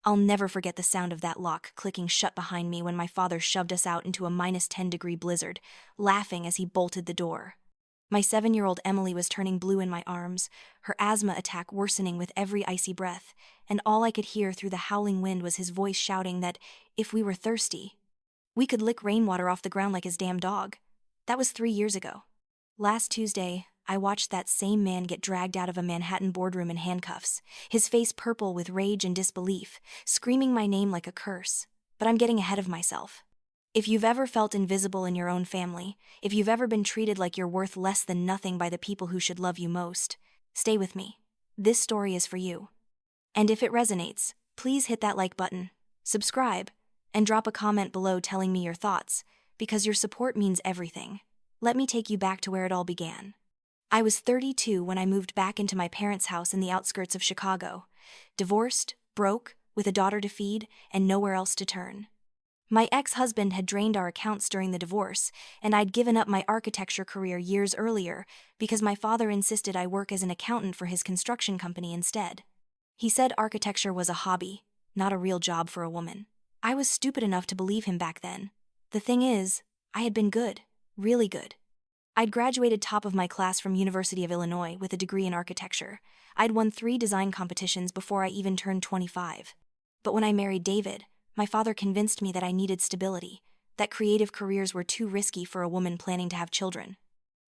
I'll never forget the sound of that lock clicking shut behind me when my father shoved us out into a -10-degree blizzard, laughing as he bolted the door. My 7-year-old Emily was turning blue in my arms, her asthma attack worsening with every icy breath, and all I could hear through the howling wind was his voice shouting that, if we were thirsty, we could lick rainwater off the ground like his damn dog. That was 3 years ago. Last Tuesday, I watched that same man get dragged out of a Manhattan boardroom in handcuffs, his face purple with rage and disbelief, screaming my name like a curse. But I'm getting ahead of myself. If you've ever felt invisible in your own family, if you've ever been treated like you're worth less than nothing by the people who should love you most, stay with me. This story is for you. And if it resonates, please hit that like button, subscribe, and drop a comment below telling me your thoughts, because your support means everything. Let me take you back to where it all began. I was 32 when I moved back into my parents' house in the outskirts of Chicago, divorced, broke, with a daughter to feed, and nowhere else to turn. My ex-husband had drained our accounts during the divorce, and I'd given up my architecture career years earlier because my father insisted I work as an accountant for his construction company instead. He said architecture was a hobby, not a real job for a woman. I was stupid enough to believe him back then. The thing is, I had been good, really good. I'd graduated top of my class from University of Illinois with a degree in architecture. I'd won 3 design competitions before I even turned 25. But when I married David, my father convinced me that I needed stability, that creative careers were too risky for a woman planning to have children.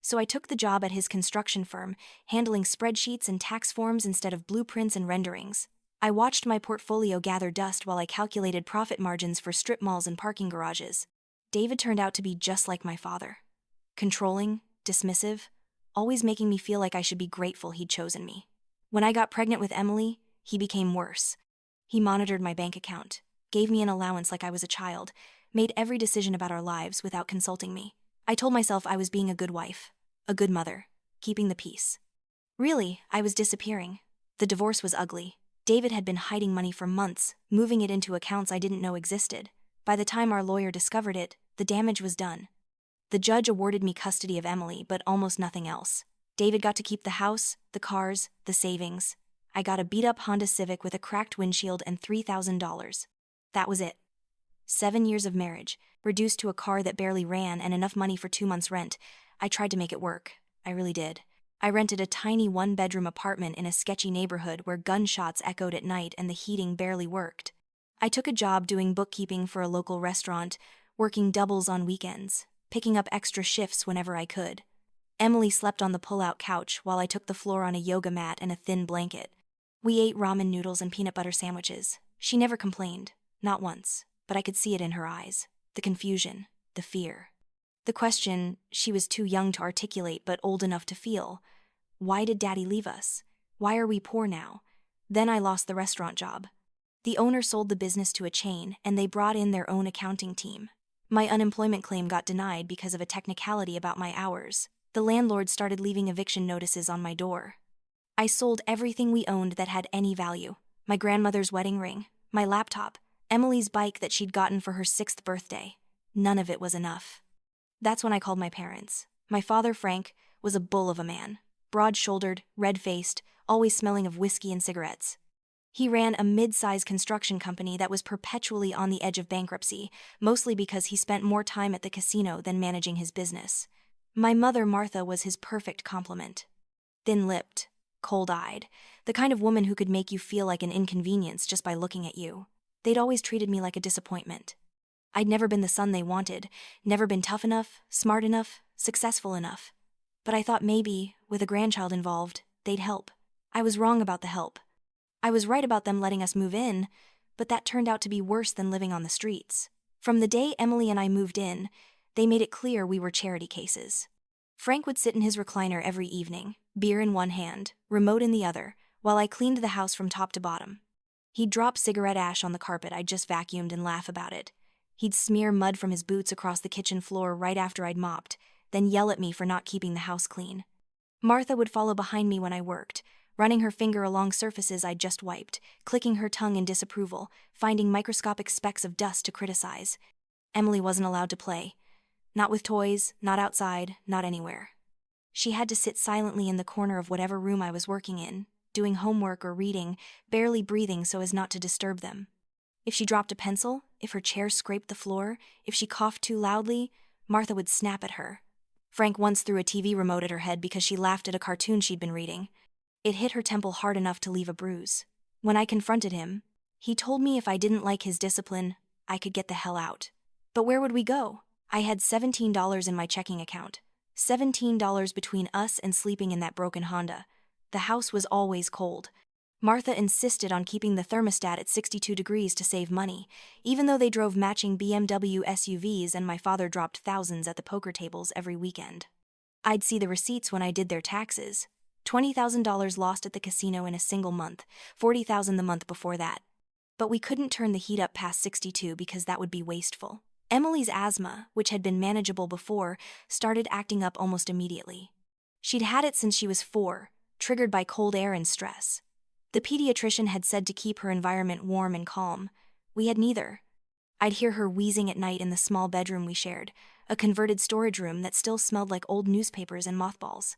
So I took the job at his construction firm, handling spreadsheets and tax forms instead of blueprints and renderings. I watched my portfolio gather dust while I calculated profit margins for strip malls and parking garages. David turned out to be just like my father. Controlling, dismissive, always making me feel like I should be grateful he'd chosen me. When I got pregnant with Emily, he became worse. He monitored my bank account, gave me an allowance like I was a child, made every decision about our lives without consulting me. I told myself I was being a good wife, a good mother, keeping the peace. Really, I was disappearing. The divorce was ugly. David had been hiding money for months, moving it into accounts I didn't know existed. By the time our lawyer discovered it, the damage was done. The judge awarded me custody of Emily, but almost nothing else. David got to keep the house, the cars, the savings. I got a beat-up Honda Civic with a cracked windshield and $3,000. That was it. 7 years of marriage, reduced to a car that barely ran and enough money for 2 months' rent. I tried to make it work. I really did. I rented a tiny 1-bedroom apartment in a sketchy neighborhood where gunshots echoed at night and the heating barely worked. I took a job doing bookkeeping for a local restaurant, working doubles on weekends, picking up extra shifts whenever I could. Emily slept on the pull-out couch while I took the floor on a yoga mat and a thin blanket. We ate ramen noodles and peanut butter sandwiches. She never complained, not once, but I could see it in her eyes. The confusion, the fear. The question she was too young to articulate but old enough to feel. Why did Daddy leave us? Why are we poor now? Then I lost the restaurant job. The owner sold the business to a chain, and they brought in their own accounting team. My unemployment claim got denied because of a technicality about my hours. The landlord started leaving eviction notices on my door. I sold everything we owned that had any value. My grandmother's wedding ring, my laptop, Emily's bike that she'd gotten for her 6th birthday. None of it was enough. That's when I called my parents. My father, Frank, was a bull of a man. Broad-shouldered, red-faced, always smelling of whiskey and cigarettes. He ran a mid-size construction company that was perpetually on the edge of bankruptcy, mostly because he spent more time at the casino than managing his business. My mother, Martha, was his perfect complement. Thin-lipped, cold-eyed, the kind of woman who could make you feel like an inconvenience just by looking at you. They'd always treated me like a disappointment. I'd never been the son they wanted, never been tough enough, smart enough, successful enough. But I thought maybe, with a grandchild involved, they'd help. I was wrong about the help. I was right about them letting us move in, but that turned out to be worse than living on the streets. From the day Emily and I moved in, they made it clear we were charity cases. Frank would sit in his recliner every evening, beer in one hand, remote in the other, while I cleaned the house from top to bottom. He'd drop cigarette ash on the carpet I'd just vacuumed and laugh about it. He'd smear mud from his boots across the kitchen floor right after I'd mopped, then yell at me for not keeping the house clean. Martha would follow behind me when I worked, running her finger along surfaces I'd just wiped, clicking her tongue in disapproval, finding microscopic specks of dust to criticize. Emily wasn't allowed to play. Not with toys, not outside, not anywhere. She had to sit silently in the corner of whatever room I was working in, doing homework or reading, barely breathing so as not to disturb them. If she dropped a pencil, if her chair scraped the floor, if she coughed too loudly, Martha would snap at her. Frank once threw a TV remote at her head because she laughed at a cartoon she'd been reading. It hit her temple hard enough to leave a bruise. When I confronted him, he told me if I didn't like his discipline, I could get the hell out. But where would we go? I had $17 in my checking account. $17 between us and sleeping in that broken Honda. The house was always cold. Martha insisted on keeping the thermostat at 62 degrees to save money, even though they drove matching BMW SUVs and my father dropped thousands at the poker tables every weekend. I'd see the receipts when I did their taxes. $20,000 lost at the casino in a single month, $40,000 the month before that. But we couldn't turn the heat up past 62 because that would be wasteful. Emily's asthma, which had been manageable before, started acting up almost immediately. She'd had it since she was 4, triggered by cold air and stress. The pediatrician had said to keep her environment warm and calm. We had neither. I'd hear her wheezing at night in the small bedroom we shared, a converted storage room that still smelled like old newspapers and mothballs.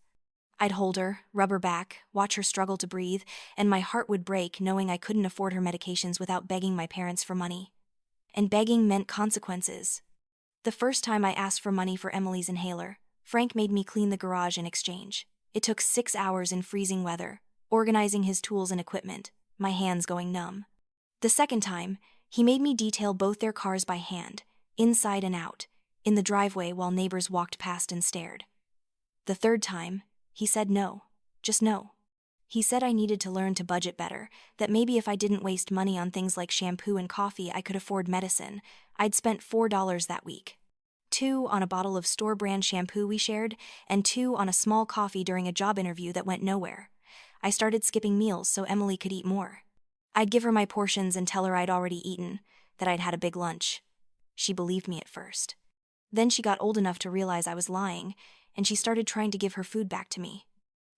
I'd hold her, rub her back, watch her struggle to breathe, and my heart would break knowing I couldn't afford her medications without begging my parents for money. And begging meant consequences. The first time I asked for money for Emily's inhaler, Frank made me clean the garage in exchange. It took 6 hours in freezing weather, organizing his tools and equipment, my hands going numb. The second time, he made me detail both their cars by hand, inside and out, in the driveway while neighbors walked past and stared. The third time, he said no, just no. He said I needed to learn to budget better, that maybe if I didn't waste money on things like shampoo and coffee I could afford medicine. I'd spent $4 that week. 2 on a bottle of store-brand shampoo we shared, and 2 on a small coffee during a job interview that went nowhere. I started skipping meals so Emily could eat more. I'd give her my portions and tell her I'd already eaten, that I'd had a big lunch. She believed me at first. Then she got old enough to realize I was lying, and she started trying to give her food back to me.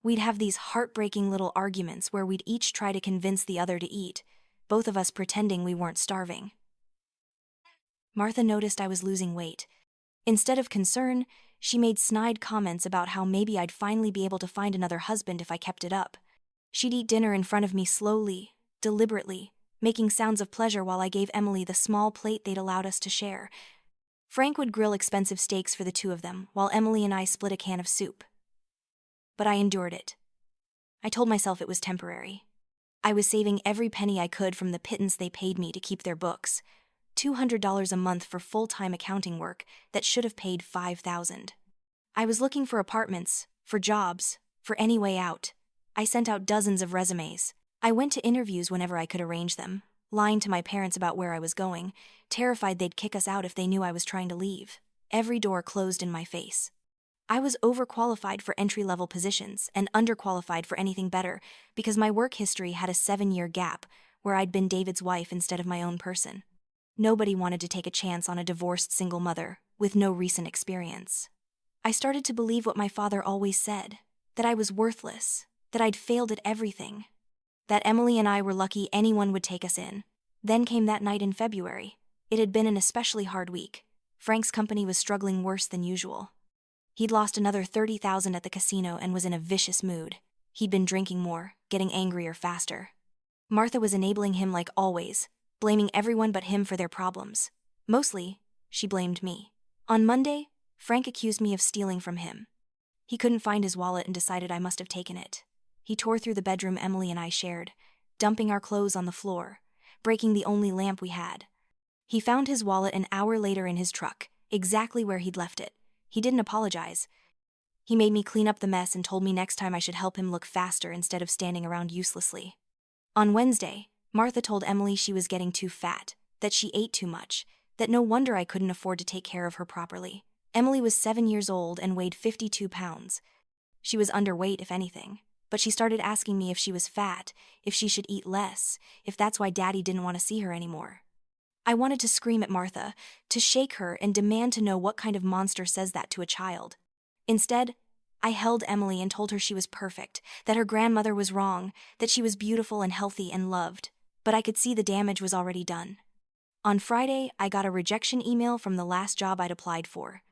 We'd have these heartbreaking little arguments where we'd each try to convince the other to eat, both of us pretending we weren't starving. Martha noticed I was losing weight. Instead of concern, she made snide comments about how maybe I'd finally be able to find another husband if I kept it up. She'd eat dinner in front of me slowly, deliberately, making sounds of pleasure while I gave Emily the small plate they'd allowed us to share. Frank would grill expensive steaks for the two of them, while Emily and I split a can of soup. But I endured it. I told myself it was temporary. I was saving every penny I could from the pittance they paid me to keep their books, $200 a month for full-time accounting work that should have paid $5,000. I was looking for apartments, for jobs, for any way out. I sent out dozens of resumes. I went to interviews whenever I could arrange them, lying to my parents about where I was going, terrified they'd kick us out if they knew I was trying to leave. Every door closed in my face. I was overqualified for entry-level positions and underqualified for anything better because my work history had a 7-year gap where I'd been David's wife instead of my own person. Nobody wanted to take a chance on a divorced single mother with no recent experience. I started to believe what my father always said, that I was worthless, that I'd failed at everything, that Emily and I were lucky anyone would take us in. Then came that night in February. It had been an especially hard week. Frank's company was struggling worse than usual. He'd lost another $30,000 at the casino and was in a vicious mood. He'd been drinking more, getting angrier faster. Martha was enabling him like always, blaming everyone but him for their problems. Mostly, she blamed me. On Monday, Frank accused me of stealing from him. He couldn't find his wallet and decided I must have taken it. He tore through the bedroom Emily and I shared, dumping our clothes on the floor, breaking the only lamp we had. He found his wallet an hour later in his truck, exactly where he'd left it. He didn't apologize. He made me clean up the mess and told me next time I should help him look faster instead of standing around uselessly. On Wednesday, Martha told Emily she was getting too fat, that she ate too much, that no wonder I couldn't afford to take care of her properly. Emily was 7 years old and weighed 52 pounds. She was underweight, if anything, but she started asking me if she was fat, if she should eat less, if that's why Daddy didn't want to see her anymore. I wanted to scream at Martha, to shake her and demand to know what kind of monster says that to a child. Instead, I held Emily and told her she was perfect, that her grandmother was wrong, that she was beautiful and healthy and loved, but I could see the damage was already done. On Friday, I got a rejection email from the last job I'd applied for.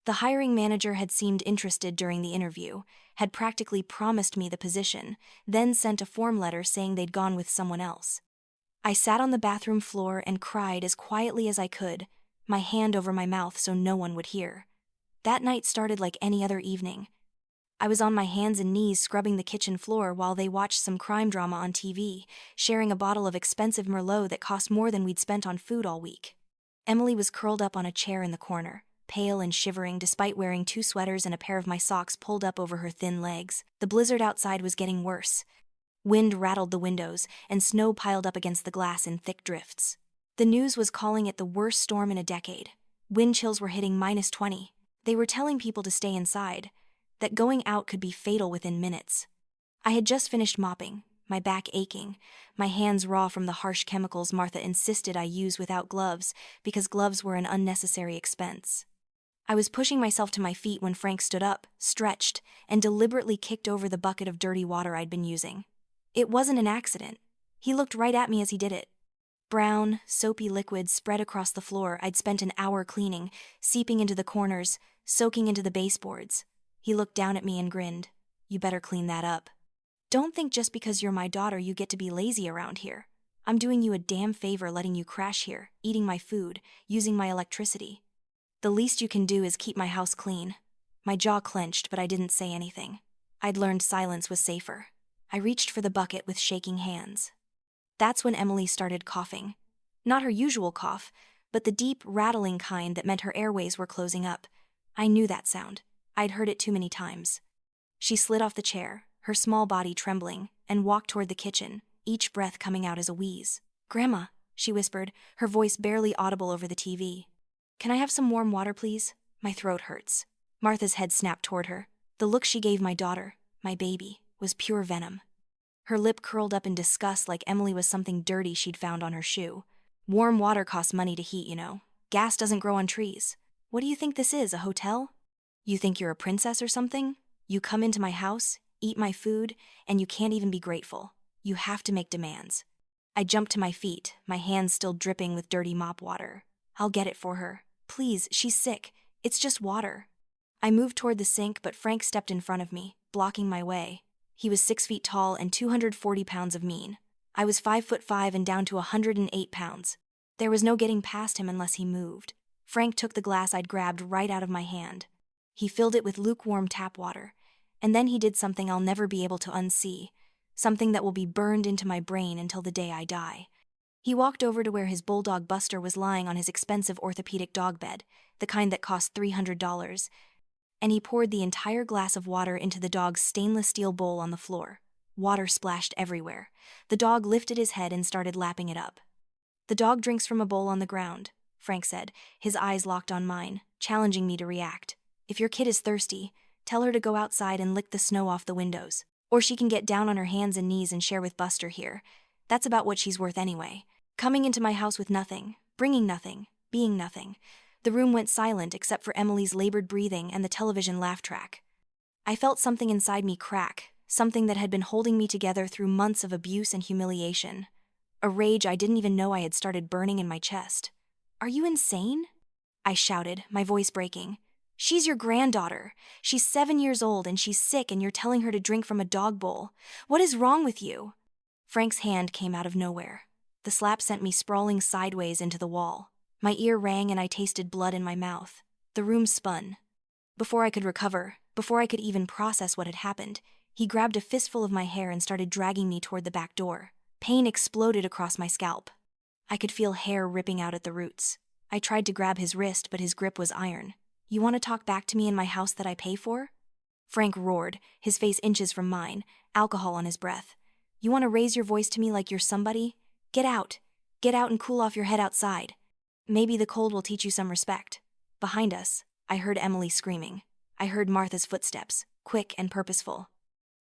The hiring manager had seemed interested during the interview, had practically promised me the position, then sent a form letter saying they'd gone with someone else. I sat on the bathroom floor and cried as quietly as I could, my hand over my mouth so no one would hear. That night started like any other evening. I was on my hands and knees scrubbing the kitchen floor while they watched some crime drama on TV, sharing a bottle of expensive Merlot that cost more than we'd spent on food all week. Emily was curled up on a chair in the corner, pale and shivering despite wearing 2 sweaters and a pair of my socks pulled up over her thin legs. The blizzard outside was getting worse. Wind rattled the windows, and snow piled up against the glass in thick drifts. The news was calling it the worst storm in a decade. Wind chills were hitting -20. They were telling people to stay inside, that going out could be fatal within minutes. I had just finished mopping, my back aching, my hands raw from the harsh chemicals Martha insisted I use without gloves because gloves were an unnecessary expense. I was pushing myself to my feet when Frank stood up, stretched, and deliberately kicked over the bucket of dirty water I'd been using. It wasn't an accident. He looked right at me as he did it. Brown, soapy liquid spread across the floor I'd spent an hour cleaning, seeping into the corners, soaking into the baseboards. He looked down at me and grinned. "You better clean that up. Don't think just because you're my daughter you get to be lazy around here. I'm doing you a damn favor letting you crash here, eating my food, using my electricity. The least you can do is keep my house clean." My jaw clenched, but I didn't say anything. I'd learned silence was safer. I reached for the bucket with shaking hands. That's when Emily started coughing. Not her usual cough, but the deep, rattling kind that meant her airways were closing up. I knew that sound. I'd heard it too many times. She slid off the chair, her small body trembling, and walked toward the kitchen, each breath coming out as a wheeze. "Grandma," she whispered, her voice barely audible over the TV. "Can I have some warm water, please? My throat hurts." Martha's head snapped toward her. The look she gave my daughter, my baby, was pure venom. Her lip curled up in disgust like Emily was something dirty she'd found on her shoe. "Warm water costs money to heat, you know. Gas doesn't grow on trees. What do you think this is, a hotel? You think you're a princess or something? You come into my house, eat my food, and you can't even be grateful. You have to make demands." I jumped to my feet, my hands still dripping with dirty mop water. "I'll get it for her. Please, she's sick. It's just water." I moved toward the sink, but Frank stepped in front of me, blocking my way. He was 6 feet tall and 240 pounds of mean. I was 5'5" and down to 108 pounds. There was no getting past him unless he moved. Frank took the glass I'd grabbed right out of my hand. He filled it with lukewarm tap water, and then he did something I'll never be able to unsee, something that will be burned into my brain until the day I die. He walked over to where his bulldog Buster was lying on his expensive orthopedic dog bed, the kind that cost $300, and he poured the entire glass of water into the dog's stainless steel bowl on the floor. Water splashed everywhere. The dog lifted his head and started lapping it up. "The dog drinks from a bowl on the ground," Frank said, his eyes locked on mine, challenging me to react. "If your kid is thirsty, tell her to go outside and lick the snow off the windows. Or she can get down on her hands and knees and share with Buster here. That's about what she's worth anyway. Coming into my house with nothing, bringing nothing, being nothing." The room went silent except for Emily's labored breathing and the television laugh track. I felt something inside me crack, something that had been holding me together through months of abuse and humiliation. A rage I didn't even know I had started burning in my chest. "Are you insane?" I shouted, my voice breaking. "She's your granddaughter. She's 7 years old and she's sick and you're telling her to drink from a dog bowl. What is wrong with you?" Frank's hand came out of nowhere. The slap sent me sprawling sideways into the wall. My ear rang and I tasted blood in my mouth. The room spun. Before I could recover, before I could even process what had happened, he grabbed a fistful of my hair and started dragging me toward the back door. Pain exploded across my scalp. I could feel hair ripping out at the roots. I tried to grab his wrist, but his grip was iron. "You want to talk back to me in my house that I pay for?" Frank roared, his face inches from mine, alcohol on his breath. "You want to raise your voice to me like you're somebody? Get out. Get out and cool off your head outside. Maybe the cold will teach you some respect." Behind us, I heard Emily screaming. I heard Martha's footsteps, quick and purposeful.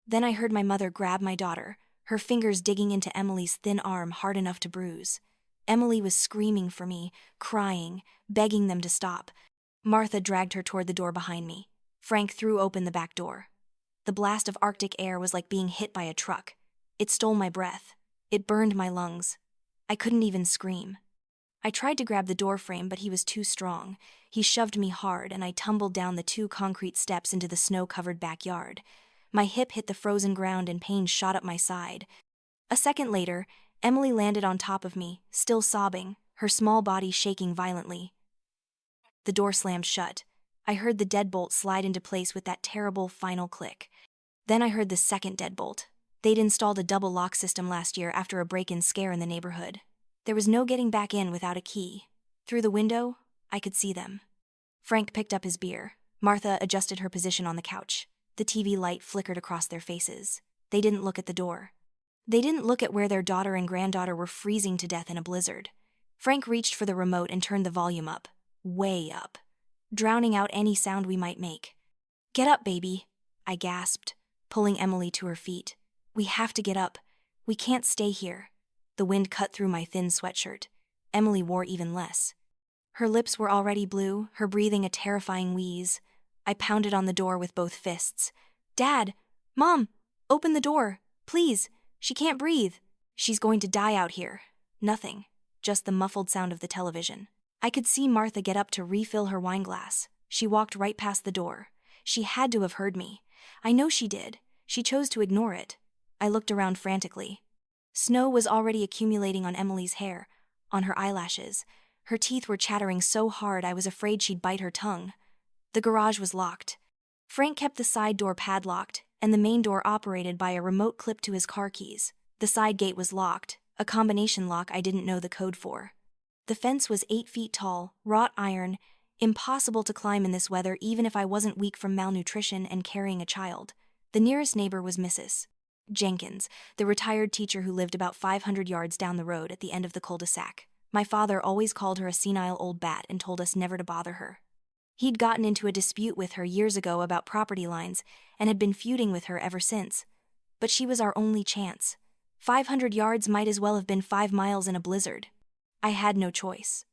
Then I heard my mother grab my daughter, her fingers digging into Emily's thin arm hard enough to bruise. Emily was screaming for me, crying, begging them to stop. Martha dragged her toward the door behind me. Frank threw open the back door. The blast of Arctic air was like being hit by a truck. It stole my breath. It burned my lungs. I couldn't even scream. I tried to grab the door frame, but he was too strong. He shoved me hard, and I tumbled down the 2 concrete steps into the snow-covered backyard. My hip hit the frozen ground and pain shot up my side. A second later, Emily landed on top of me, still sobbing, her small body shaking violently. The door slammed shut. I heard the deadbolt slide into place with that terrible final click. Then I heard the second deadbolt. They'd installed a double lock system last year after a break-in scare in the neighborhood. There was no getting back in without a key. Through the window, I could see them. Frank picked up his beer. Martha adjusted her position on the couch. The TV light flickered across their faces. They didn't look at the door. They didn't look at where their daughter and granddaughter were freezing to death in a blizzard. Frank reached for the remote and turned the volume up. Way up. Drowning out any sound we might make. "Get up, baby," I gasped, pulling Emily to her feet. "We have to get up. We can't stay here." The wind cut through my thin sweatshirt. Emily wore even less. Her lips were already blue, her breathing a terrifying wheeze. I pounded on the door with both fists. "Dad! Mom! Open the door! Please! She can't breathe! She's going to die out here." Nothing. Just the muffled sound of the television. I could see Martha get up to refill her wine glass. She walked right past the door. She had to have heard me. I know she did. She chose to ignore it. I looked around frantically. Snow was already accumulating on Emily's hair, on her eyelashes. Her teeth were chattering so hard I was afraid she'd bite her tongue. The garage was locked. Frank kept the side door padlocked, and the main door operated by a remote clipped to his car keys. The side gate was locked, a combination lock I didn't know the code for. The fence was 8 feet tall, wrought iron, impossible to climb in this weather even if I wasn't weak from malnutrition and carrying a child. The nearest neighbor was Mrs. Jenkins, the retired teacher who lived about 500 yards down the road at the end of the cul-de-sac. My father always called her a senile old bat and told us never to bother her. He'd gotten into a dispute with her years ago about property lines and had been feuding with her ever since. But she was our only chance. 500 yards might as well have been 5 miles in a blizzard. I had no choice.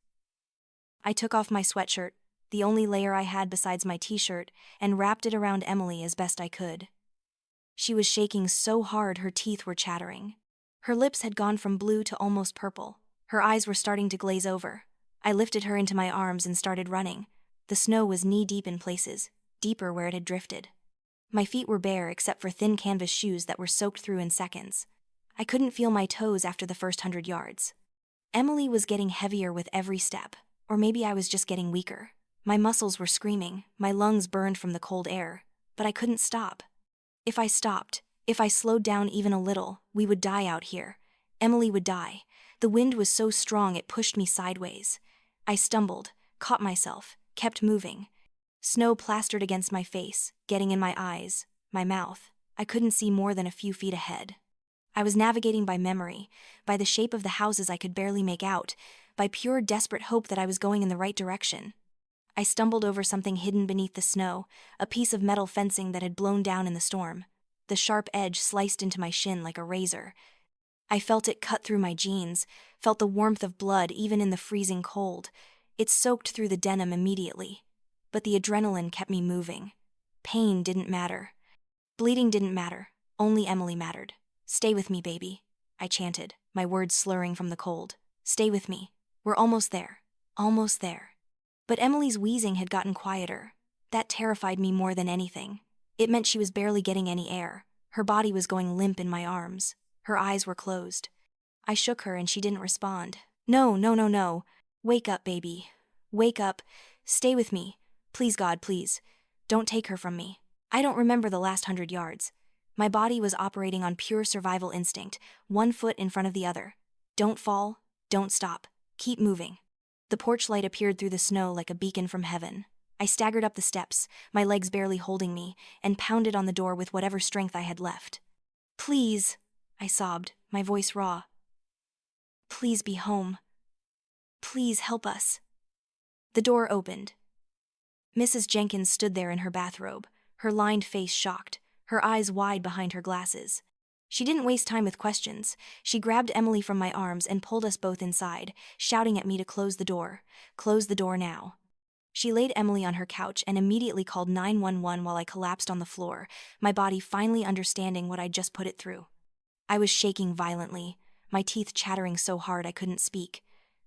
I took off my sweatshirt, the only layer I had besides my t-shirt, and wrapped it around Emily as best I could. She was shaking so hard her teeth were chattering. Her lips had gone from blue to almost purple. Her eyes were starting to glaze over. I lifted her into my arms and started running. The snow was knee-deep in places, deeper where it had drifted. My feet were bare except for thin canvas shoes that were soaked through in seconds. I couldn't feel my toes after the first 100 yards. Emily was getting heavier with every step, or maybe I was just getting weaker. My muscles were screaming, my lungs burned from the cold air, but I couldn't stop. If I stopped, if I slowed down even a little, we would die out here. Emily would die. The wind was so strong it pushed me sideways. I stumbled, caught myself, kept moving. Snow plastered against my face, getting in my eyes, my mouth. I couldn't see more than a few feet ahead. I was navigating by memory, by the shape of the houses I could barely make out, by pure desperate hope that I was going in the right direction. I stumbled over something hidden beneath the snow, a piece of metal fencing that had blown down in the storm. The sharp edge sliced into my shin like a razor. I felt it cut through my jeans, felt the warmth of blood even in the freezing cold. It soaked through the denim immediately. But the adrenaline kept me moving. Pain didn't matter. Bleeding didn't matter. Only Emily mattered. "Stay with me, baby," I chanted, my words slurring from the cold. "Stay with me. We're almost there. Almost there." But Emily's wheezing had gotten quieter. That terrified me more than anything. It meant she was barely getting any air. Her body was going limp in my arms. Her eyes were closed. I shook her and she didn't respond. "No, no, no, no. Wake up, baby. Wake up. Stay with me. Please, God, please. Don't take her from me." I don't remember the last 100 yards. My body was operating on pure survival instinct, one foot in front of the other. Don't fall, don't stop, keep moving. The porch light appeared through the snow like a beacon from heaven. I staggered up the steps, my legs barely holding me, and pounded on the door with whatever strength I had left. "Please," I sobbed, my voice raw. "Please be home. Please help us." The door opened. Mrs. Jenkins stood there in her bathrobe, her lined face shocked, her eyes wide behind her glasses. She didn't waste time with questions. She grabbed Emily from my arms and pulled us both inside, shouting at me to close the door. "Close the door now." She laid Emily on her couch and immediately called 911 while I collapsed on the floor, my body finally understanding what I'd just put it through. I was shaking violently, my teeth chattering so hard I couldn't speak.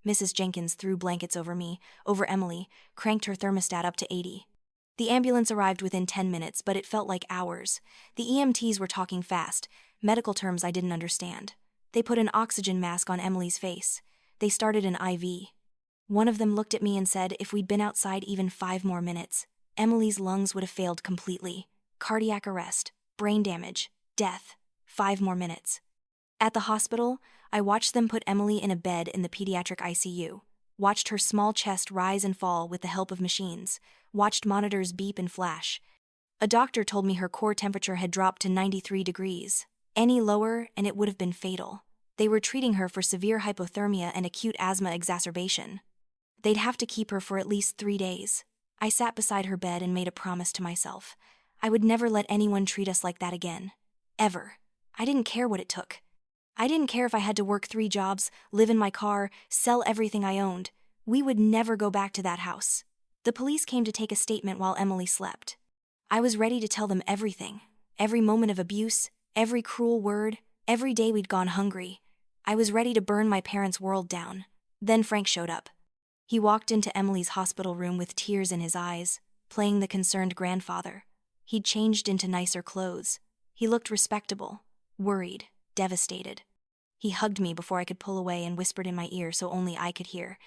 Mrs. Jenkins threw blankets over me, over Emily, cranked her thermostat up to 80. The ambulance arrived within 10 minutes, but it felt like hours. The EMTs were talking fast, medical terms I didn't understand. They put an oxygen mask on Emily's face. They started an IV. One of them looked at me and said if we'd been outside even 5 more minutes, Emily's lungs would have failed completely. Cardiac arrest, brain damage, death. 5 more minutes. At the hospital, I watched them put Emily in a bed in the pediatric ICU, watched her small chest rise and fall with the help of machines, watched monitors beep and flash. A doctor told me her core temperature had dropped to 93 degrees. Any lower and it would have been fatal. They were treating her for severe hypothermia and acute asthma exacerbation. They'd have to keep her for at least 3 days. I sat beside her bed and made a promise to myself. I would never let anyone treat us like that again. Ever. I didn't care what it took. I didn't care if I had to work 3 jobs, live in my car, sell everything I owned. We would never go back to that house. The police came to take a statement while Emily slept. I was ready to tell them everything. Every moment of abuse, every cruel word, every day we'd gone hungry. I was ready to burn my parents' world down. Then Frank showed up. He walked into Emily's hospital room with tears in his eyes, playing the concerned grandfather. He'd changed into nicer clothes. He looked respectable, worried, devastated. He hugged me before I could pull away and whispered in my ear so only I could hear,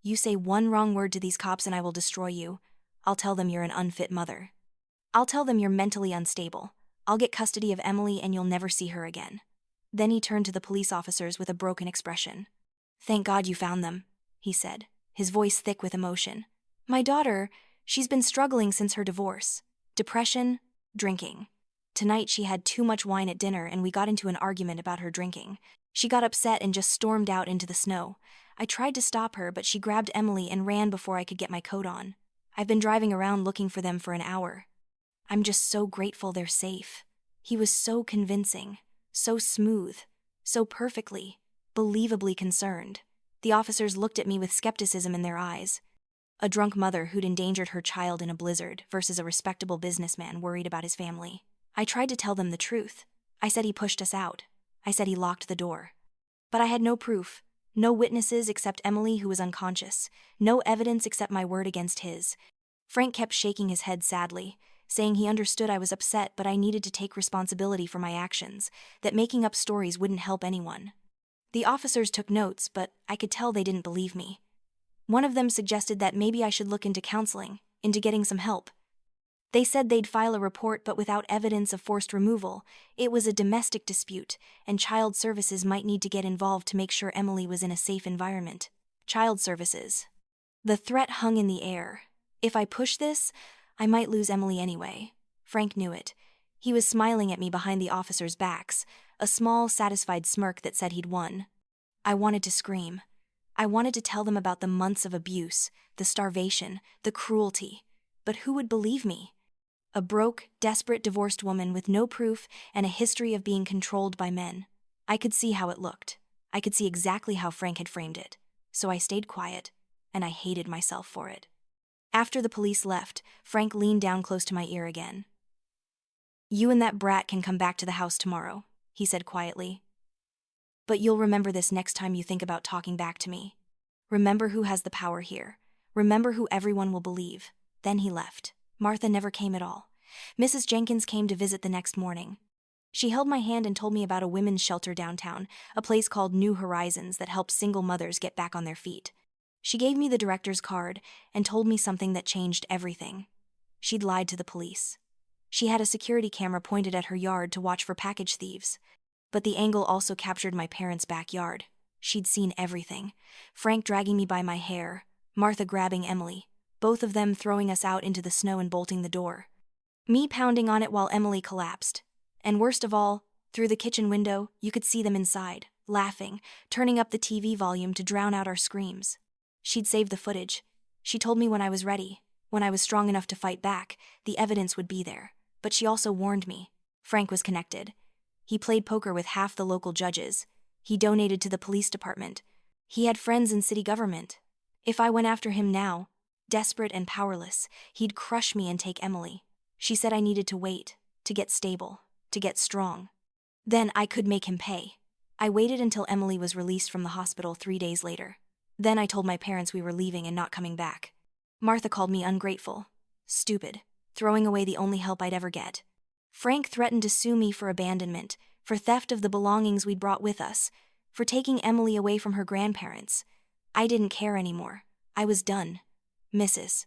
"You say one wrong word to these cops and I will destroy you. I'll tell them you're an unfit mother. I'll tell them you're mentally unstable. I'll get custody of Emily and you'll never see her again." Then he turned to the police officers with a broken expression. "Thank God you found them," he said, his voice thick with emotion. "My daughter, she's been struggling since her divorce. Depression, drinking. Tonight she had too much wine at dinner and we got into an argument about her drinking. She got upset and just stormed out into the snow. I tried to stop her, but she grabbed Emily and ran before I could get my coat on. I've been driving around looking for them for an hour. I'm just so grateful they're safe." He was so convincing, so smooth, so perfectly, believably concerned. The officers looked at me with skepticism in their eyes. A drunk mother who'd endangered her child in a blizzard versus a respectable businessman worried about his family. I tried to tell them the truth. I said he pushed us out. I said he locked the door. But I had no proof, no witnesses except Emily, who was unconscious, no evidence except my word against his. Frank kept shaking his head sadly, saying he understood I was upset but I needed to take responsibility for my actions, that making up stories wouldn't help anyone. The officers took notes, but I could tell they didn't believe me. One of them suggested that maybe I should look into counseling, into getting some help. They said they'd file a report but without evidence of forced removal. It was a domestic dispute, and child services might need to get involved to make sure Emily was in a safe environment. Child services. The threat hung in the air. If I pushed this, I might lose Emily anyway. Frank knew it. He was smiling at me behind the officers' backs, a small, satisfied smirk that said he'd won. I wanted to scream. I wanted to tell them about the months of abuse, the starvation, the cruelty. But who would believe me? A broke, desperate divorced woman with no proof and a history of being controlled by men. I could see how it looked. I could see exactly how Frank had framed it. So I stayed quiet, and I hated myself for it. After the police left, Frank leaned down close to my ear again. "You and that brat can come back to the house tomorrow," he said quietly. "But you'll remember this next time you think about talking back to me. Remember who has the power here. Remember who everyone will believe." Then he left. Martha never came at all. Mrs. Jenkins came to visit the next morning. She held my hand and told me about a women's shelter downtown, a place called New Horizons that helps single mothers get back on their feet. She gave me the director's card and told me something that changed everything. She'd lied to the police. She had a security camera pointed at her yard to watch for package thieves. But the angle also captured my parents' backyard. She'd seen everything. Frank dragging me by my hair, Martha grabbing Emily, both of them throwing us out into the snow and bolting the door. Me pounding on it while Emily collapsed. And worst of all, through the kitchen window, you could see them inside, laughing, turning up the TV volume to drown out our screams. She'd saved the footage. She told me when I was ready, when I was strong enough to fight back, the evidence would be there. But she also warned me. Frank was connected. He played poker with half the local judges. He donated to the police department. He had friends in city government. If I went after him now, desperate and powerless, he'd crush me and take Emily. She said I needed to wait, to get stable, to get strong. Then I could make him pay. I waited until Emily was released from the hospital 3 days later. Then I told my parents we were leaving and not coming back. Martha called me ungrateful, stupid, throwing away the only help I'd ever get. Frank threatened to sue me for abandonment, for theft of the belongings we'd brought with us. for taking Emily away from her grandparents. I didn't care anymore. I was done. Mrs.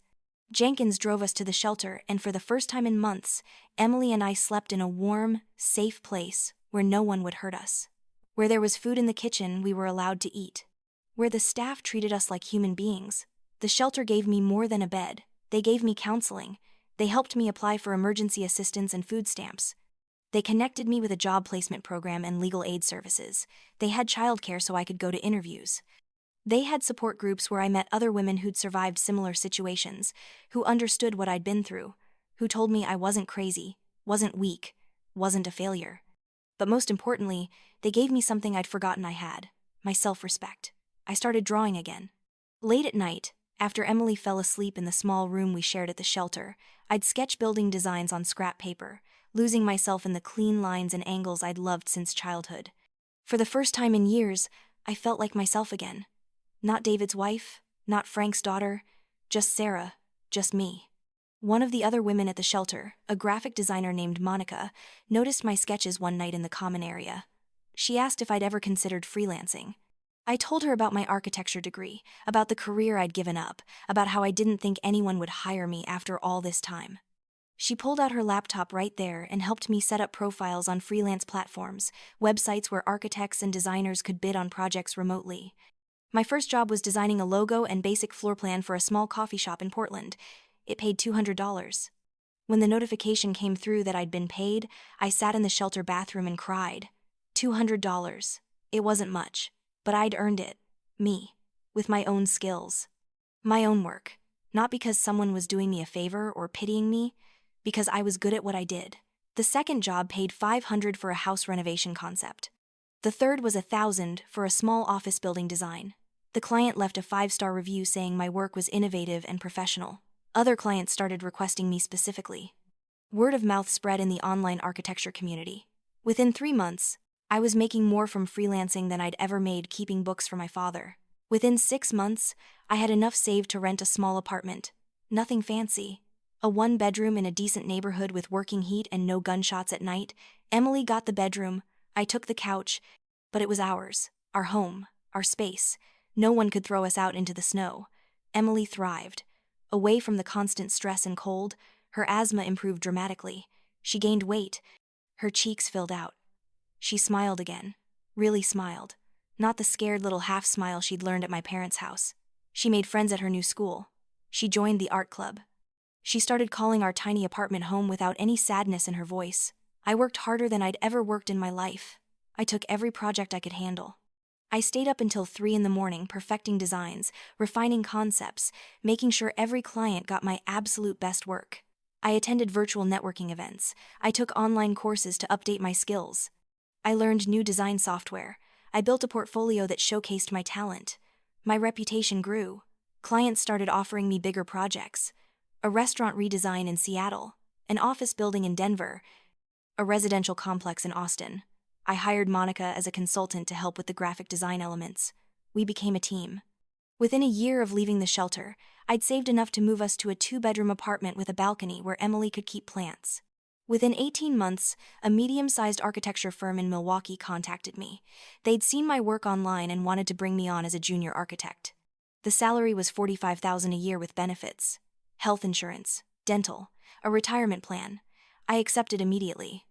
Jenkins drove us to the shelter, and for the first time in months, Emily and I slept in a warm, safe place where no one would hurt us. Where there was food in the kitchen we were allowed to eat. Where the staff treated us like human beings. The shelter gave me more than a bed. They gave me counseling. They helped me apply for emergency assistance and food stamps. They connected me with a job placement program and legal aid services. They had childcare so I could go to interviews. They had support groups where I met other women who'd survived similar situations, who understood what I'd been through, who told me I wasn't crazy, wasn't weak, wasn't a failure. But most importantly, they gave me something I'd forgotten I had, my self-respect. I started drawing again. Late at night, after Emily fell asleep in the small room we shared at the shelter, I'd sketch building designs on scrap paper, losing myself in the clean lines and angles I'd loved since childhood. For the first time in years, I felt like myself again. Not David's wife, not Frank's daughter, just Sarah, just me. One of the other women at the shelter, a graphic designer named Monica, noticed my sketches one night in the common area. She asked if I'd ever considered freelancing. I told her about my architecture degree, about the career I'd given up, about how I didn't think anyone would hire me after all this time. She pulled out her laptop right there and helped me set up profiles on freelance platforms, websites where architects and designers could bid on projects remotely. My first job was designing a logo and basic floor plan for a small coffee shop in Portland. It paid $200. When the notification came through that I'd been paid, I sat in the shelter bathroom and cried. $200. It wasn't much, but I'd earned it. Me. With my own skills. My own work. Not because someone was doing me a favor or pitying me, because I was good at what I did. The second job paid $500 for a house renovation concept. The third was $1,000 for a small office building design. The client left a 5-star review saying my work was innovative and professional. Other clients started requesting me specifically. Word of mouth spread in the online architecture community. Within 3 months, I was making more from freelancing than I'd ever made keeping books for my father. Within 6 months, I had enough saved to rent a small apartment. Nothing fancy. A 1-bedroom in a decent neighborhood with working heat and no gunshots at night. Emily got the bedroom. I took the couch, but it was ours, our home, our space. No one could throw us out into the snow. Emily thrived. Away from the constant stress and cold, her asthma improved dramatically. She gained weight. Her cheeks filled out. She smiled again. Really smiled. Not the scared little half-smile she'd learned at my parents' house. She made friends at her new school. She joined the art club. She started calling our tiny apartment home without any sadness in her voice. I worked harder than I'd ever worked in my life. I took every project I could handle. I stayed up until 3 in the morning perfecting designs, refining concepts, making sure every client got my absolute best work. I attended virtual networking events. I took online courses to update my skills. I learned new design software. I built a portfolio that showcased my talent. My reputation grew. Clients started offering me bigger projects. A restaurant redesign in Seattle, an office building in Denver, a residential complex in Austin. I hired Monica as a consultant to help with the graphic design elements. We became a team. Within a year of leaving the shelter, I'd saved enough to move us to a 2-bedroom apartment with a balcony where Emily could keep plants. Within 18 months, a medium-sized architecture firm in Milwaukee contacted me. They'd seen my work online and wanted to bring me on as a junior architect. The salary was $45,000 a year with benefits, health insurance, dental, a retirement plan. I accepted immediately.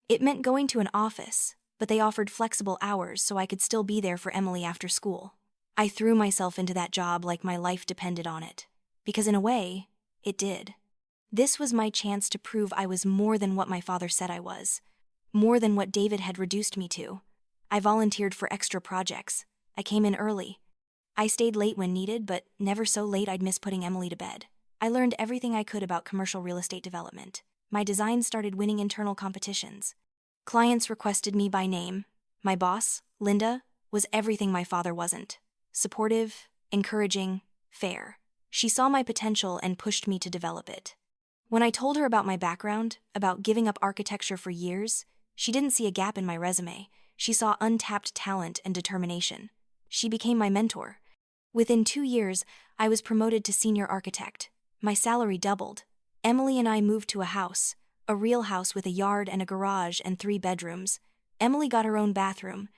It meant going to an office, but they offered flexible hours so I could still be there for Emily after school. I threw myself into that job like my life depended on it. Because in a way, it did. This was my chance to prove I was more than what my father said I was. More than what David had reduced me to. I volunteered for extra projects. I came in early. I stayed late when needed, but never so late I'd miss putting Emily to bed. I learned everything I could about commercial real estate development. My designs started winning internal competitions. Clients requested me by name. My boss, Linda, was everything my father wasn't. Supportive, encouraging, fair. She saw my potential and pushed me to develop it. When I told her about my background, about giving up architecture for years, she didn't see a gap in my resume. She saw untapped talent and determination. She became my mentor. Within 2 years, I was promoted to senior architect. My salary doubled. Emily and I moved to a house, a real house with a yard and a garage and 3 bedrooms. Emily got her own bathroom.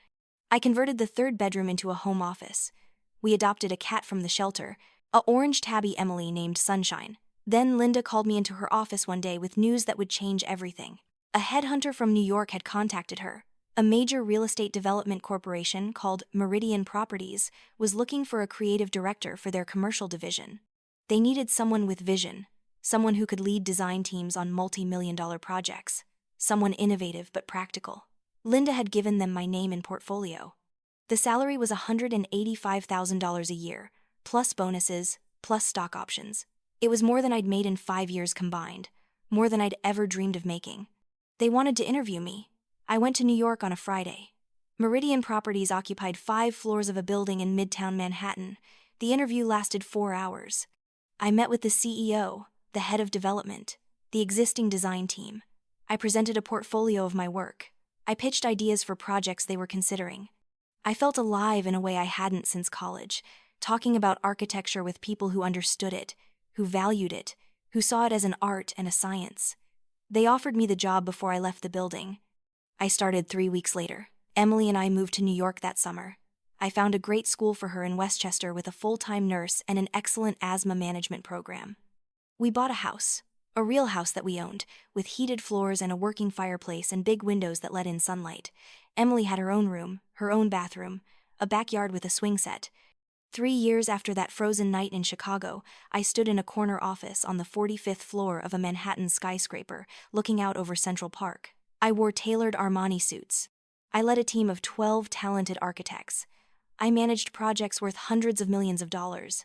I converted the third bedroom into a home office. We adopted a cat from the shelter, a orange tabby Emily named Sunshine. Then Linda called me into her office one day with news that would change everything. A headhunter from New York had contacted her. A major real estate development corporation called Meridian Properties was looking for a creative director for their commercial division. They needed someone with vision, someone who could lead design teams on multi-million-dollar projects, someone innovative but practical. Linda had given them my name and portfolio. The salary was $185,000 a year, plus bonuses, plus stock options. It was more than I'd made in 5 years combined, more than I'd ever dreamed of making. They wanted to interview me. I went to New York on a Friday. Meridian Properties occupied 5 floors of a building in Midtown Manhattan. The interview lasted 4 hours. I met with the CEO, the head of development, the existing design team. I presented a portfolio of my work. I pitched ideas for projects they were considering. I felt alive in a way I hadn't since college, talking about architecture with people who understood it, who valued it, who saw it as an art and a science. They offered me the job before I left the building. I started 3 weeks later. Emily and I moved to New York that summer. I found a great school for her in Westchester with a full-time nurse and an excellent asthma management program. We bought a house, a real house that we owned, with heated floors and a working fireplace and big windows that let in sunlight. Emily had her own room, her own bathroom, a backyard with a swing set. 3 years after that frozen night in Chicago, I stood in a corner office on the 45th floor of a Manhattan skyscraper, looking out over Central Park. I wore tailored Armani suits. I led a team of 12 talented architects. I managed projects worth hundreds of millions of dollars.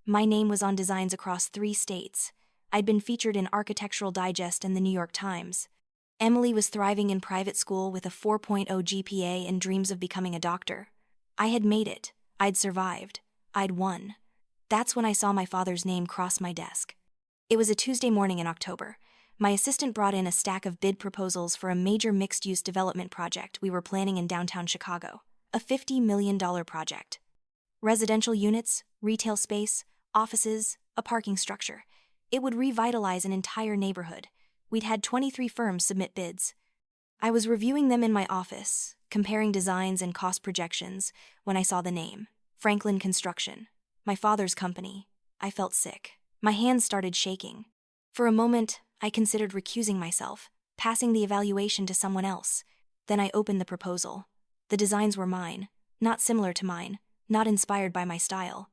My name was on designs across 3 states. I'd been featured in Architectural Digest and the New York Times. Emily was thriving in private school with a 4.0 GPA and dreams of becoming a doctor. I had made it. I'd survived. I'd won. That's when I saw my father's name cross my desk. It was a Tuesday morning in October. My assistant brought in a stack of bid proposals for a major mixed-use development project we were planning in downtown Chicago. A $50 million project. Residential units, retail space, offices, a parking structure. It would revitalize an entire neighborhood. We'd had 23 firms submit bids. I was reviewing them in my office, comparing designs and cost projections, when I saw the name. Franklin Construction. My father's company. I felt sick. My hands started shaking. For a moment, I considered recusing myself, passing the evaluation to someone else. Then I opened the proposal. The designs were mine, not similar to mine, not inspired by my style.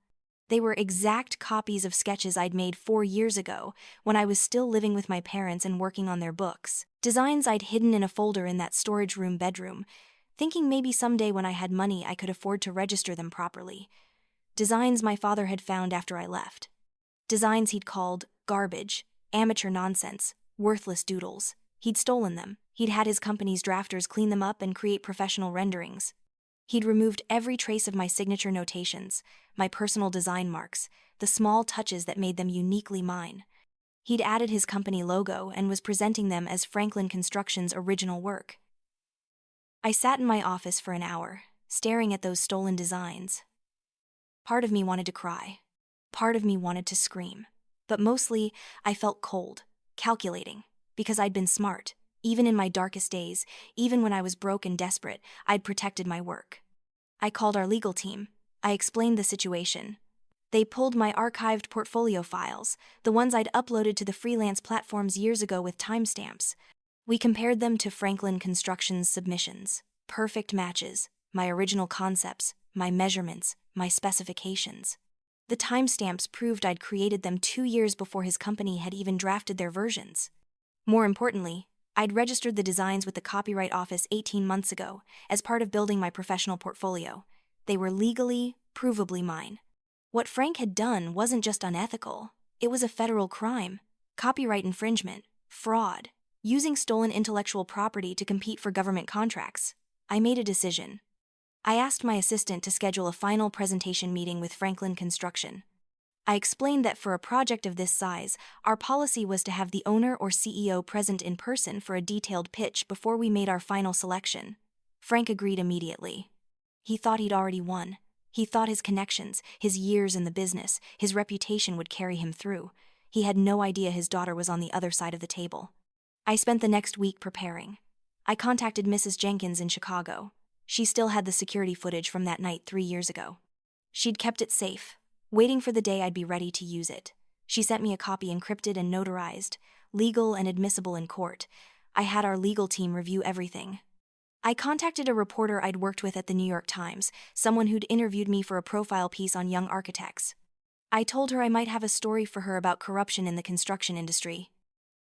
They were exact copies of sketches I'd made 4 years ago when I was still living with my parents and working on their books. Designs I'd hidden in a folder in that storage room bedroom, thinking maybe someday when I had money I could afford to register them properly. Designs my father had found after I left. Designs he'd called garbage, amateur nonsense, worthless doodles. He'd stolen them. He'd had his company's drafters clean them up and create professional renderings. He'd removed every trace of my signature notations, my personal design marks, the small touches that made them uniquely mine. He'd added his company logo and was presenting them as Franklin Construction's original work. I sat in my office for an hour, staring at those stolen designs. Part of me wanted to cry. Part of me wanted to scream. But mostly, I felt cold, calculating, because I'd been smart. Even in my darkest days, even when I was broke and desperate, I'd protected my work. I called our legal team. I explained the situation. They pulled my archived portfolio files, the ones I'd uploaded to the freelance platforms years ago with timestamps. We compared them to Franklin Construction's submissions. Perfect matches, my original concepts, my measurements, my specifications. The timestamps proved I'd created them 2 years before his company had even drafted their versions. More importantly, I'd registered the designs with the Copyright Office 18 months ago as part of building my professional portfolio. They were legally, provably mine. What Frank had done wasn't just unethical, it was a federal crime. Copyright infringement, fraud, using stolen intellectual property to compete for government contracts. I made a decision. I asked my assistant to schedule a final presentation meeting with Franklin Construction. I explained that for a project of this size, our policy was to have the owner or CEO present in person for a detailed pitch before we made our final selection. Frank agreed immediately. He thought he'd already won. He thought his connections, his years in the business, his reputation would carry him through. He had no idea his daughter was on the other side of the table. I spent the next week preparing. I contacted Mrs. Jenkins in Chicago. She still had the security footage from that night 3 years ago. She'd kept it safe, waiting for the day I'd be ready to use it. She sent me a copy encrypted and notarized, legal and admissible in court. I had our legal team review everything. I contacted a reporter I'd worked with at the New York Times, someone who'd interviewed me for a profile piece on young architects. I told her I might have a story for her about corruption in the construction industry.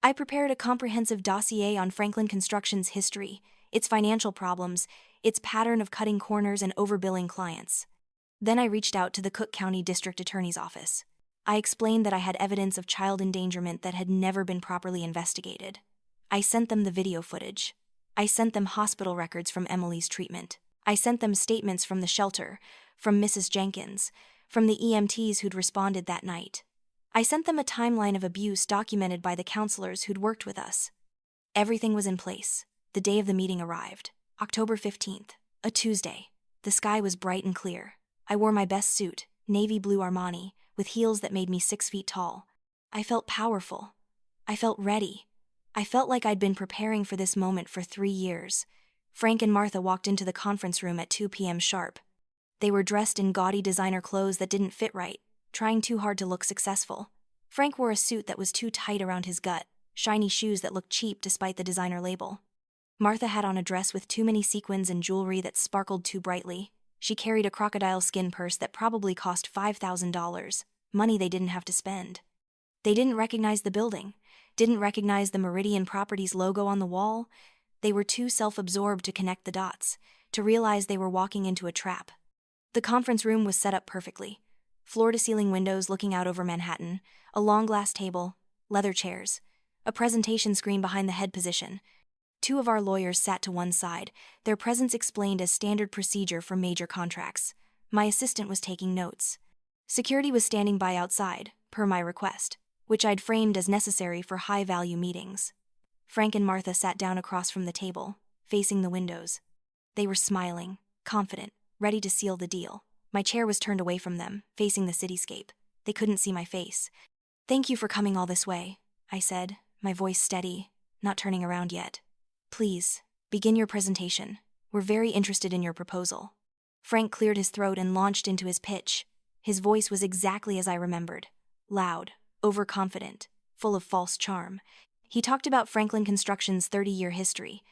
I prepared a comprehensive dossier on Franklin Construction's history, its financial problems, its pattern of cutting corners and overbilling clients. Then I reached out to the Cook County District Attorney's office. I explained that I had evidence of child endangerment that had never been properly investigated. I sent them the video footage. I sent them hospital records from Emily's treatment. I sent them statements from the shelter, from Mrs. Jenkins, from the EMTs who'd responded that night. I sent them a timeline of abuse documented by the counselors who'd worked with us. Everything was in place. The day of the meeting arrived, October 15th, a Tuesday. The sky was bright and clear. I wore my best suit, navy blue Armani, with heels that made me 6 feet tall. I felt powerful. I felt ready. I felt like I'd been preparing for this moment for 3 years. Frank and Martha walked into the conference room at 2 p.m. sharp. They were dressed in gaudy designer clothes that didn't fit right, trying too hard to look successful. Frank wore a suit that was too tight around his gut, shiny shoes that looked cheap despite the designer label. Martha had on a dress with too many sequins and jewelry that sparkled too brightly. She carried a crocodile skin purse that probably cost $5,000, money they didn't have to spend. They didn't recognize the building, didn't recognize the Meridian Properties logo on the wall. They were too self-absorbed to connect the dots, to realize they were walking into a trap. The conference room was set up perfectly. Floor-to-ceiling windows looking out over Manhattan, a long glass table, leather chairs, a presentation screen behind the head position. 2 of our lawyers sat to one side, their presence explained as standard procedure for major contracts. My assistant was taking notes. Security was standing by outside, per my request, which I'd framed as necessary for high-value meetings. Frank and Martha sat down across from the table, facing the windows. They were smiling, confident, ready to seal the deal. My chair was turned away from them, facing the cityscape. They couldn't see my face. "Thank you for coming all this way," I said, my voice steady, not turning around yet. "Please, begin your presentation. We're very interested in your proposal." Frank cleared his throat and launched into his pitch. His voice was exactly as I remembered. Loud, overconfident, full of false charm. He talked about Franklin Construction's 30-year history,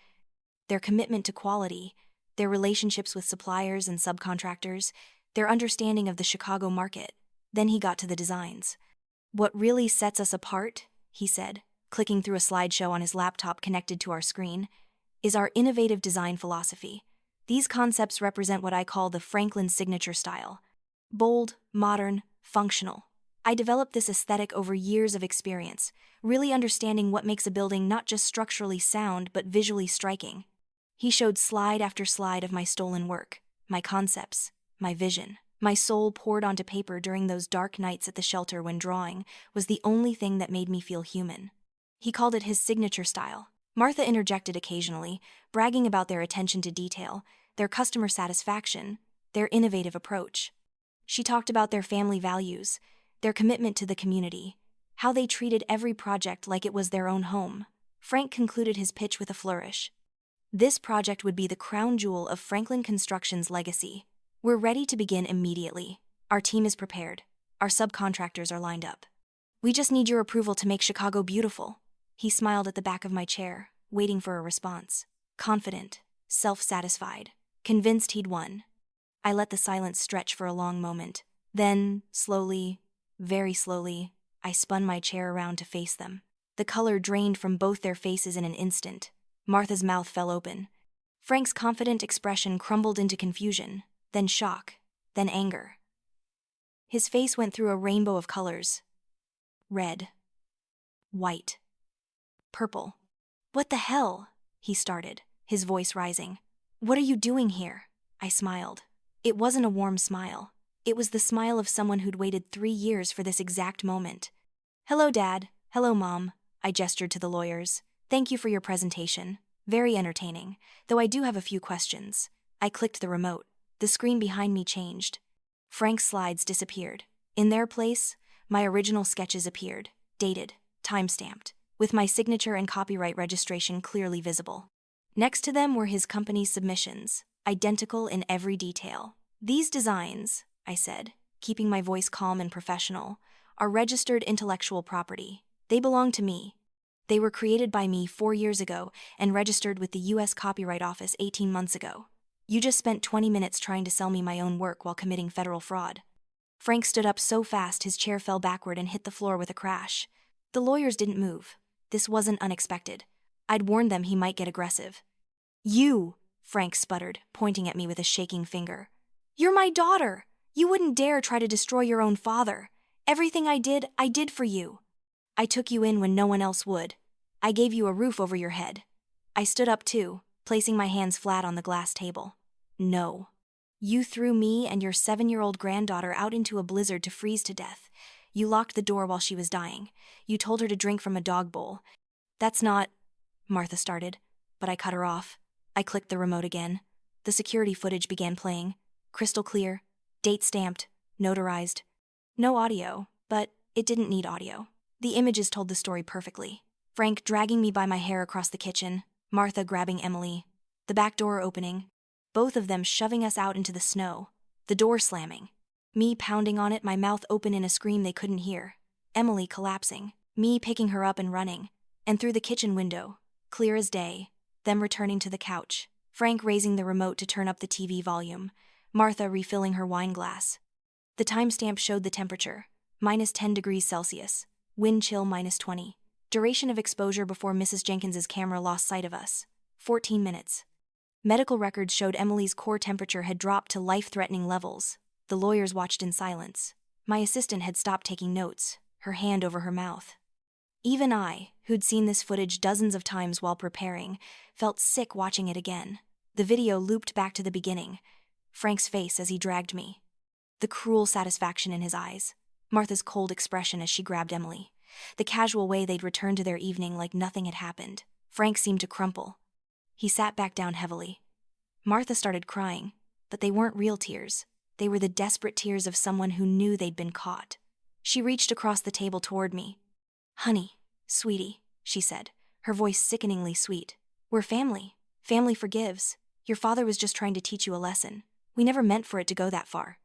their commitment to quality, their relationships with suppliers and subcontractors, their understanding of the Chicago market. Then he got to the designs. "What really sets us apart," he said, clicking through a slideshow on his laptop connected to our screen, "is our innovative design philosophy. These concepts represent what I call the Franklin signature style. Bold, modern, functional. I developed this aesthetic over years of experience, really understanding what makes a building not just structurally sound but visually striking." He showed slide after slide of my stolen work, my concepts, my vision. My soul poured onto paper during those dark nights at the shelter when drawing was the only thing that made me feel human. He called it his signature style. Martha interjected occasionally, bragging about their attention to detail, their customer satisfaction, their innovative approach. She talked about their family values, their commitment to the community, how they treated every project like it was their own home. Frank concluded his pitch with a flourish. "This project would be the crown jewel of Franklin Construction's legacy. We're ready to begin immediately. Our team is prepared. Our subcontractors are lined up. We just need your approval to make Chicago beautiful." He smiled at the back of my chair, waiting for a response. Confident, self-satisfied, convinced he'd won. I let the silence stretch for a long moment. Then, slowly, very slowly, I spun my chair around to face them. The color drained from both their faces in an instant. Martha's mouth fell open. Frank's confident expression crumbled into confusion, then shock, then anger. His face went through a rainbow of colors. Red. White. Purple. "What the hell?" he started, his voice rising. "What are you doing here?" I smiled. It wasn't a warm smile. It was the smile of someone who'd waited 3 years for this exact moment. "Hello, Dad. Hello, Mom," I gestured to the lawyers. "Thank you for your presentation. Very entertaining, though I do have a few questions." I clicked the remote. The screen behind me changed. Frank's slides disappeared. In their place, my original sketches appeared, dated, time-stamped, with my signature and copyright registration clearly visible. Next to them were his company's submissions. identical in every detail. These designs, I said, keeping my voice calm and professional, are registered intellectual property. They belong to me. They were created by me 4 years ago and registered with the U.S. Copyright Office 18 months ago. You just spent 20 minutes trying to sell me my own work while committing federal fraud. Frank stood up so fast his chair fell backward and hit the floor with a crash. The lawyers didn't move. This wasn't unexpected. I'd warned them he might get aggressive. You, Frank sputtered, pointing at me with a shaking finger. You're my daughter. You wouldn't dare try to destroy your own father. Everything I did for you. I took you in when no one else would. I gave you a roof over your head. I stood up too, placing my hands flat on the glass table. No. You threw me and your 7-year-old granddaughter out into a blizzard to freeze to death. You locked the door while she was dying. You told her to drink from a dog bowl. That's not... Martha started, but I cut her off. I clicked the remote again. The security footage began playing. Crystal clear. Date stamped. Notarized. No audio, but it didn't need audio. The images told the story perfectly. Frank dragging me by my hair across the kitchen, Martha grabbing Emily, the back door opening, both of them shoving us out into the snow, the door slamming, me pounding on it, my mouth open in a scream they couldn't hear, Emily collapsing, me picking her up and running, and through the kitchen window, clear as day, them returning to the couch, Frank raising the remote to turn up the TV volume, Martha refilling her wine glass. The timestamp showed the temperature, -10 degrees Celsius, wind chill -20. Duration of exposure before Mrs. Jenkins's camera lost sight of us, 14 minutes. Medical records showed Emily's core temperature had dropped to life-threatening levels. The lawyers watched in silence. My assistant had stopped taking notes, her hand over her mouth. Even I, who'd seen this footage dozens of times while preparing, felt sick watching it again. The video looped back to the beginning, Frank's face as he dragged me. The cruel satisfaction in his eyes, Martha's cold expression as she grabbed Emily. The casual way they'd returned to their evening like nothing had happened. Frank seemed to crumple. He sat back down heavily. Martha started crying, but they weren't real tears. They were the desperate tears of someone who knew they'd been caught. She reached across the table toward me. Honey, sweetie, she said, her voice sickeningly sweet. We're family. Family forgives. Your father was just trying to teach you a lesson. We never meant for it to go that far.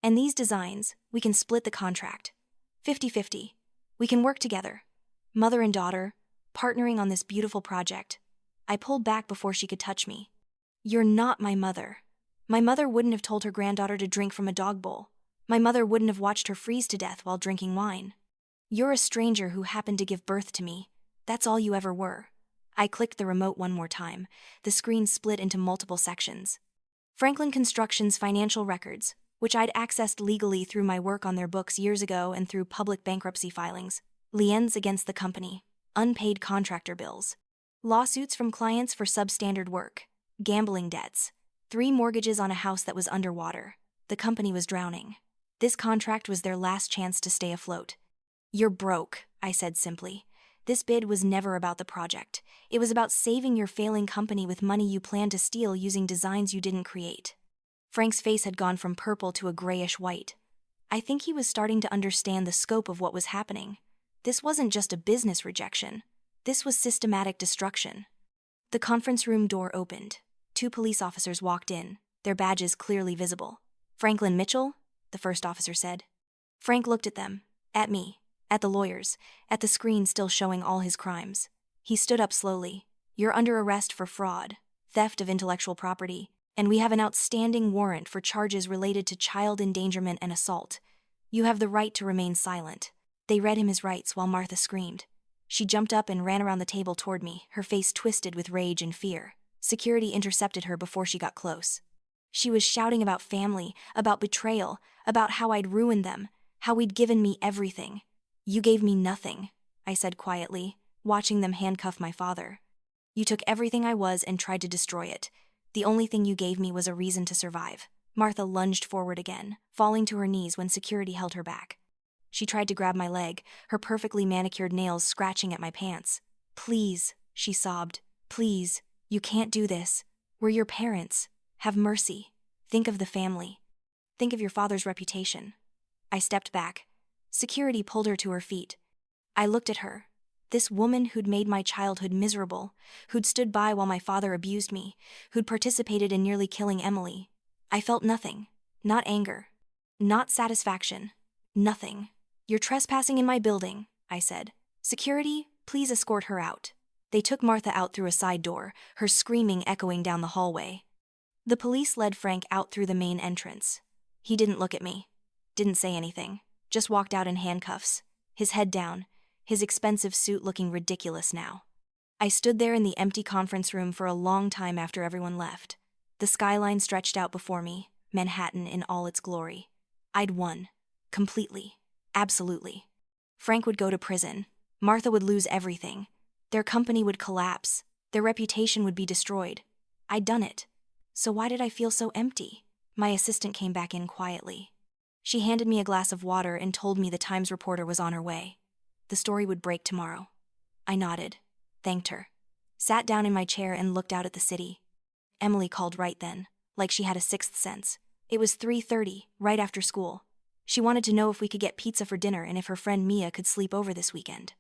And these designs, we can split the contract. 50-50. We can work together. Mother and daughter, partnering on this beautiful project. I pulled back before she could touch me. You're not my mother. My mother wouldn't have told her granddaughter to drink from a dog bowl. My mother wouldn't have watched her freeze to death while drinking wine. You're a stranger who happened to give birth to me. That's all you ever were. I clicked the remote one more time. The screen split into multiple sections. Franklin Construction's financial records, which I'd accessed legally through my work on their books years ago and through public bankruptcy filings, liens against the company, unpaid contractor bills, lawsuits from clients for substandard work, gambling debts, 3 mortgages on a house that was underwater. The company was drowning. This contract was their last chance to stay afloat. You're broke, I said simply. This bid was never about the project. It was about saving your failing company with money you planned to steal using designs you didn't create. Frank's face had gone from purple to a grayish white. I think he was starting to understand the scope of what was happening. This wasn't just a business rejection. This was systematic destruction. The conference room door opened. 2 police officers walked in, their badges clearly visible. Franklin Mitchell, the first officer said. Frank looked at them, at me, at the lawyers, at the screen still showing all his crimes. He stood up slowly. You're under arrest for fraud, theft of intellectual property, and we have an outstanding warrant for charges related to child endangerment and assault. You have the right to remain silent. They read him his rights while Martha screamed. She jumped up and ran around the table toward me, her face twisted with rage and fear. Security intercepted her before she got close. She was shouting about family, about betrayal, about how I'd ruined them, how we'd given me everything. You gave me nothing, I said quietly, watching them handcuff my father. You took everything I was and tried to destroy it. The only thing you gave me was a reason to survive. Martha lunged forward again, falling to her knees when security held her back. She tried to grab my leg, her perfectly manicured nails scratching at my pants. Please, she sobbed. Please, you can't do this. We're your parents. Have mercy. Think of the family. Think of your father's reputation. I stepped back. Security pulled her to her feet. I looked at her. This woman who'd made my childhood miserable, who'd stood by while my father abused me, who'd participated in nearly killing Emily. I felt nothing. Not anger. Not satisfaction. Nothing. "You're trespassing in my building," I said. "Security, please escort her out." They took Martha out through a side door, her screaming echoing down the hallway. The police led Frank out through the main entrance. He didn't look at me. Didn't say anything. Just walked out in handcuffs, his head down, his expensive suit looking ridiculous now. I stood there in the empty conference room for a long time after everyone left. The skyline stretched out before me, Manhattan in all its glory. I'd won. Completely. Absolutely. Frank would go to prison. Martha would lose everything. Their company would collapse. Their reputation would be destroyed. I'd done it. So why did I feel so empty? My assistant came back in quietly. She handed me a glass of water and told me the Times reporter was on her way. The story would break tomorrow. I nodded, thanked her, sat down in my chair and looked out at the city. Emily called right then, like she had a sixth sense. It was 3:30, right after school. She wanted to know if we could get pizza for dinner and if her friend Mia could sleep over this weekend.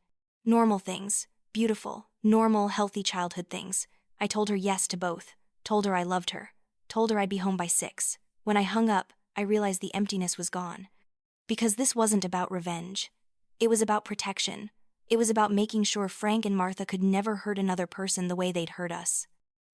Normal things. Beautiful, normal, healthy childhood things. I told her yes to both. Told her I loved her. Told her I'd be home by 6. When I hung up, I realized the emptiness was gone. Because this wasn't about revenge. It was about protection. It was about making sure Frank and Martha could never hurt another person the way they'd hurt us.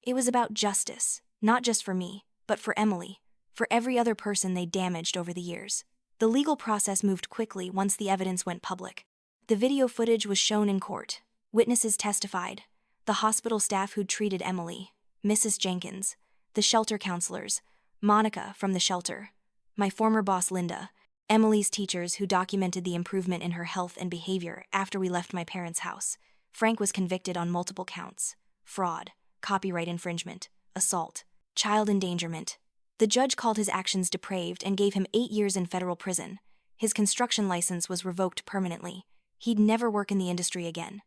It was about justice, not just for me, but for Emily, for every other person they damaged over the years. The legal process moved quickly once the evidence went public. The video footage was shown in court. Witnesses testified. The hospital staff who'd treated Emily, Mrs. Jenkins, the shelter counselors, Monica from the shelter, my former boss Linda, Emily's teachers who documented the improvement in her health and behavior after we left my parents' house. Frank was convicted on multiple counts: fraud, copyright infringement, assault, child endangerment. The judge called his actions depraved and gave him 8 years in federal prison. His construction license was revoked permanently. He'd never work in the industry again.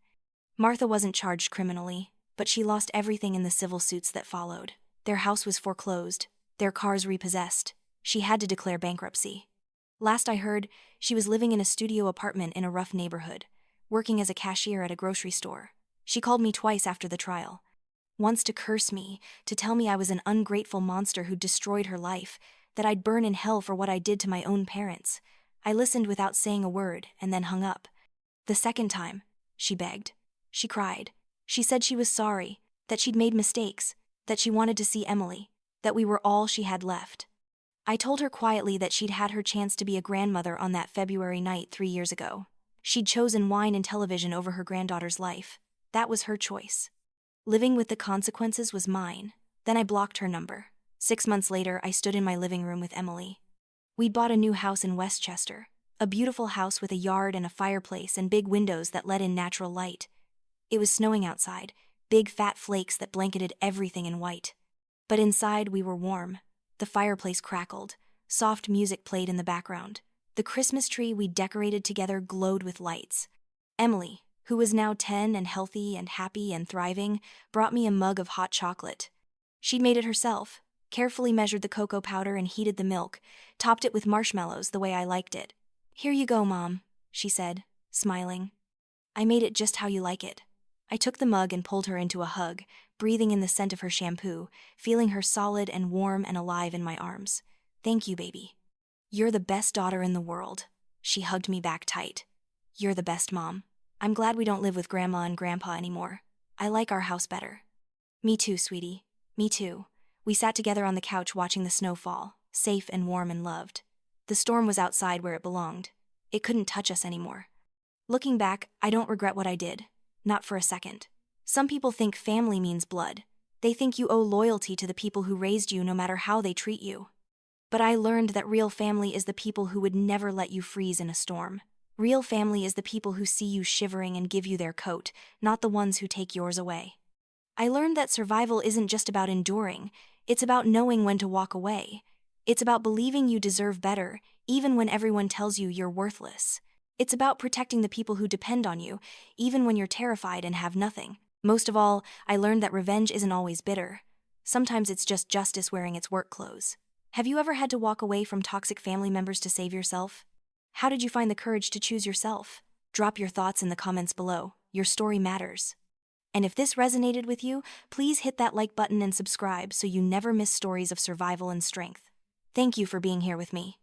Martha wasn't charged criminally, but she lost everything in the civil suits that followed. Their house was foreclosed, their cars repossessed. She had to declare bankruptcy. Last I heard, she was living in a studio apartment in a rough neighborhood, working as a cashier at a grocery store. She called me twice after the trial. Once to curse me, to tell me I was an ungrateful monster who destroyed her life, that I'd burn in hell for what I did to my own parents. I listened without saying a word and then hung up. The second time, she begged. She cried. She said she was sorry, that she'd made mistakes, that she wanted to see Emily, that we were all she had left. I told her quietly that she'd had her chance to be a grandmother on that February night 3 years ago. She'd chosen wine and television over her granddaughter's life. That was her choice. Living with the consequences was mine. Then I blocked her number. 6 months later, I stood in my living room with Emily. We'd bought a new house in Westchester, a beautiful house with a yard and a fireplace and big windows that let in natural light. It was snowing outside, big fat flakes that blanketed everything in white. But inside we were warm. The fireplace crackled. Soft music played in the background. The Christmas tree we decorated together glowed with lights. Emily, who was now 10 and healthy and happy and thriving, brought me a mug of hot chocolate. She'd made it herself, carefully measured the cocoa powder and heated the milk, topped it with marshmallows the way I liked it. "Here you go, Mom," she said, smiling. "I made it just how you like it." I took the mug and pulled her into a hug, breathing in the scent of her shampoo, feeling her solid and warm and alive in my arms. "Thank you, baby. You're the best daughter in the world." She hugged me back tight. "You're the best, Mom. I'm glad we don't live with Grandma and Grandpa anymore. I like our house better." "Me too, sweetie. Me too." We sat together on the couch watching the snow fall, safe and warm and loved. The storm was outside where it belonged. It couldn't touch us anymore. Looking back, I don't regret what I did. Not for a second. Some people think family means blood. They think you owe loyalty to the people who raised you no matter how they treat you. But I learned that real family is the people who would never let you freeze in a storm. Real family is the people who see you shivering and give you their coat, not the ones who take yours away. I learned that survival isn't just about enduring, it's about knowing when to walk away. It's about believing you deserve better, even when everyone tells you you're worthless. It's about protecting the people who depend on you, even when you're terrified and have nothing. Most of all, I learned that revenge isn't always bitter. Sometimes it's just justice wearing its work clothes. Have you ever had to walk away from toxic family members to save yourself? How did you find the courage to choose yourself? Drop your thoughts in the comments below. your story matters. And if this resonated with you, please hit that like button and subscribe so you never miss stories of survival and strength. Thank you for being here with me.